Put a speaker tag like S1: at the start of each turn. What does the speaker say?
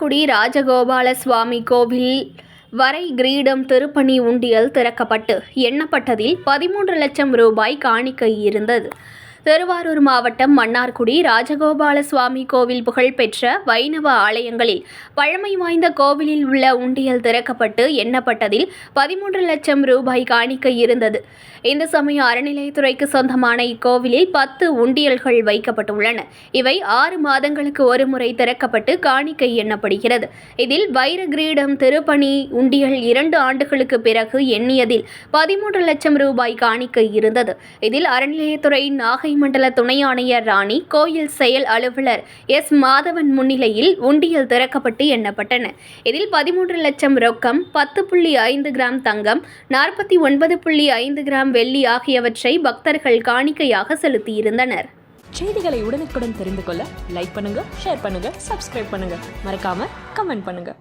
S1: மன்னார்குடி ராஜகோபால சுவாமி கோவில் வரை கிரீடம் திருப்பணி உண்டியல் திறக்கப்பட்டு எண்ணப்பட்டதில் 13 லட்சம் ரூபாய் காணிக்கை இருந்தது. திருவாரூர் மாவட்டம் மன்னார்குடி ராஜகோபால சுவாமி கோவில் புகழ்பெற்ற வைணவ ஆலயங்களில் பழமை வாய்ந்த கோவிலில் உள்ள உண்டியல் திறக்கப்பட்டு எண்ணப்பட்டதில் 13 லட்சம் ரூபாய் காணிக்கை இருந்தது. இந்து சமய அறநிலையத்துறைக்கு சொந்தமான இக்கோவிலில் 10 உண்டியல்கள் வைக்கப்பட்டுள்ளன. இவை 6 மாதங்களுக்கு ஒருமுறை திறக்கப்பட்டு காணிக்கை எண்ணப்படுகிறது. இதில் வைர கிரீடம் திருப்பணி உண்டியல் 2 ஆண்டுகளுக்கு பிறகு எண்ணியதில் 13 லட்சம் ரூபாய் காணிக்கை இருந்தது. இதில் அறநிலையத்துறை நாகை மண்டல துணை ஆணையர் ராணி, கோயில் செயல் அலுவலர் எஸ். மாதவன் முன்னிலையில் உண்டியல் திறக்கப்பட்டு எண்ணப்பட்டன. இதில் 13 லட்சம் ரொக்கம், 10.5 கிராம் தங்கம், 49.5 கிராம் வெள்ளி ஆகியவற்றை பக்தர்கள் காணிக்கையாக செலுத்தியிருந்தனர்.
S2: செய்திகளை உடனுக்குடன் தெரிந்து கொள்ள லைக் பண்ணுங்க, ஷேர் பண்ணுங்க, சப்ஸ்கிரைப் பண்ணுங்க, மறக்காம கமெண்ட் பண்ணுங்க.